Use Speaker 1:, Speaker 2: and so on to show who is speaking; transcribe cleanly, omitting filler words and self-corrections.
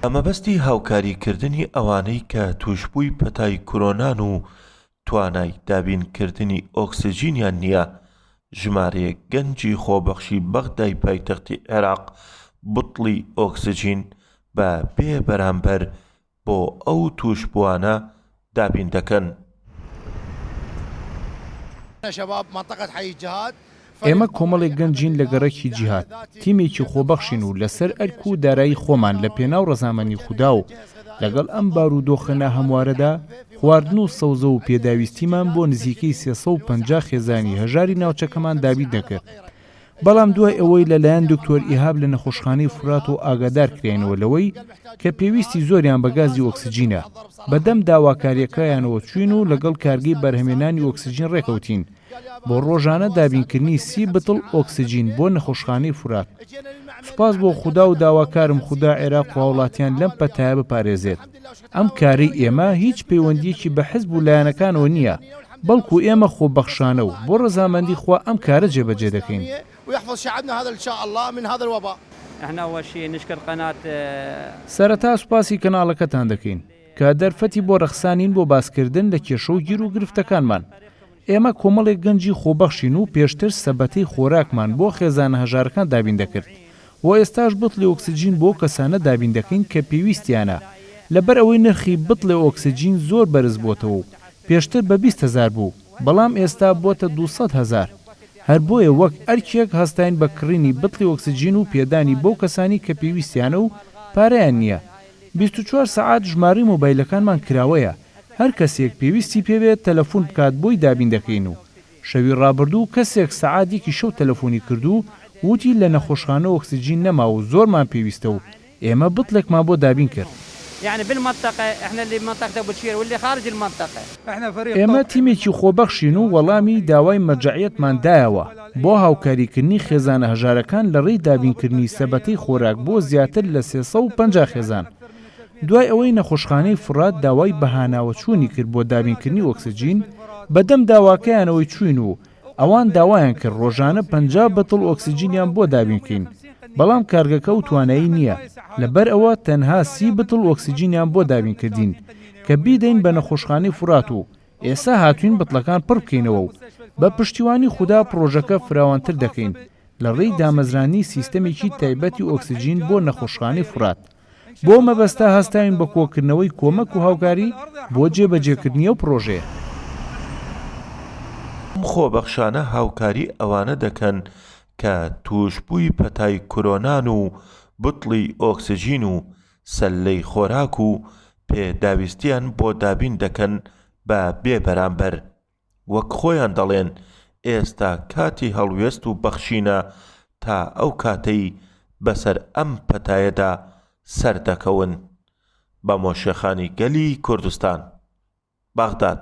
Speaker 1: ئەمەبەستی هاوکاریکردنی ئەوانەی کە توشبووی پەتای کۆرۆنان و توانای دابینکردنی ئۆکسجینیان نییە ژمارەیەک گەنجی خۆبەخشی بەغدای پایتەختی عێراق بوتڵی ئۆکسجین بە بێبەرامبەر بۆ ئەو توشبووانە دابین دەکەن.
Speaker 2: ئێمە کۆمەڵێک گەنجین لە گەڕێکی جیهاد تیمێکی خۆبەخشین و لەسەر ئەرک و دارایی خۆمان لە پێناو ڕەزامەنی خودا و لەگەڵ ئەم بارودۆخە هەموارەدا خواردن و سەوزە و پێداویستیمان بۆ نزیکەی 350 خێزانی هەژاری ناوچەکەمان دابین دەکرد. بەڵام دوای ئەوەی لەلایەن دکتۆر ئیهاب لە نەخۆشخانەی فورات و ئاگادار کرێنەوە لەوەی کە پێویستی زۆریان بە گازی ئۆکسجینە بەدەم داواکاریەکەیانەوە چوین و لەگەڵ کارگەی بەرهەمێنانی ئۆکسجین ڕێکەوتین بۆ ڕۆژانە دابینکردنی 30 بتڵ ئۆکسجین بۆ نەخۆشخانەی فورات. سوپاس بۆ خودا و داواکارم خودا عێراق و هاوڵاتیان لەم پەتایە بپارێزێت. ئەم کاری ئێمە هیچ پەیوەندیەکی بە حزب و لایەنەکانەوە نییە، بەڵکو ئێمە خۆبەخشانە و بۆ ڕەزامەندی خوا ئەم کارە جێبەجێ دەکەین.
Speaker 3: ويحفظ شعبنا هذا ان شاء الله من هذا الوباء.
Speaker 4: احنا اول شيء نشكر قناه
Speaker 2: سەرەتا سوپاسی کەناڵەکەتان دەکەین کە دەرفەتی بۆ ڕەخسانین بۆ باسکردن لە کێشە و گیر و گرفتەکانمان. ئێمە کۆمەڵێک گەنجی خۆبەخشین و پێشتر سەبەتەی خۆراکمان بۆ خێزانە هەژارەکان دابین دەکرد و ئێستاش بتڵی ئۆکسجین بۆ کەسانە دابین دەکەین کە پێویستیانە لەبەر ئەوەی نرخی بتڵی ئۆکسجین زۆر بەرز بۆتەوە و پێشتر بە 20,000 بوو بەڵام ئێستا بۆتە 200,000. هەر بۆیە وەک ئەرکێک هەستاین بە کڕینی بتڵی ئۆکسجین و پێدانی بۆ کەسانی کە پێویستیانە و پارەیان نییە. 24 سەعات ژمارەی مۆبایلەکانمان کراوەیە، هەر کەسێک پێویستی پێوێت تەلەفۆن بکات بۆی دابین دەکەین و شەوی ڕابردوو کەسێک سەعاتێکی شەو تەلەفۆنی کردو وتی لە نەخۆشخانە ئۆکسجین نەما و زۆرمان پێویستە و ئێمە بتڵێکمان بۆ دابین کرد.
Speaker 4: يعني بالمنطقه احنا اللي بمنطقه ابو شير واللي خارج المنطقه
Speaker 2: ئێمە تیمێکی خۆبەخشین و وەڵامی داوای مەرجەعیەتمان دایەوە بۆ هاوکاریکردنی خێزانە هەژارەکان لە ڕێی دابینکردنی سەبەتەی خۆراک بۆ زیاتر لە 350 خێزان. دوای ئەوەی نەخۆشخانەی فورات داوای بەهاناوەچوونی کرد بۆ دابینکردنی ئۆکسجین بەدەم داواکەیانەوەی چوین و ئەوان داوایان کرد ڕۆژانە 50 بتڵ ئۆکسجینیان بۆ دابینکەین، بەڵام کارگەکە و توانایی نییە، لەبەر ئەوە تەنها 30 بتڵ ئۆکسجینیان بۆ دابینکردین کە بیدەین بە نەخۆشخانەی فورات و ئێستا هاتوین بتڵەکان پڕ بکەینەوە و بە پشتیوانی خودا پرۆژەکە فراوانتر دەکەین لە ڕێی دامەزرانی سیستەمێکی تایبەتی ئۆکسجین بۆ نەخۆشخانەی فورات. بۆ مەبەستا هەستاوین بە کۆکردنەوەی کۆمەک و هاوکاری بۆ جێبەجێکردنی ئەو پرۆژەیە.
Speaker 1: خۆبەخشانە هاوکاری ئەوانە دەکەن کە توشبووی پەتای کۆرۆنان و بوتڵی ئۆکسجین و سەللەی خۆراک و پێداویستیان بۆ دابین دەکەن بە بێبەرامبەر. وەک خۆیان دەڵێن ئێستا کاتی هەڵوێست و بەخشینە تا ئەو کاتەی بەسەر ئەم پەتایەدا سەردەکەون. بە مۆشێخانی گەلی کوردستان، بەغداد.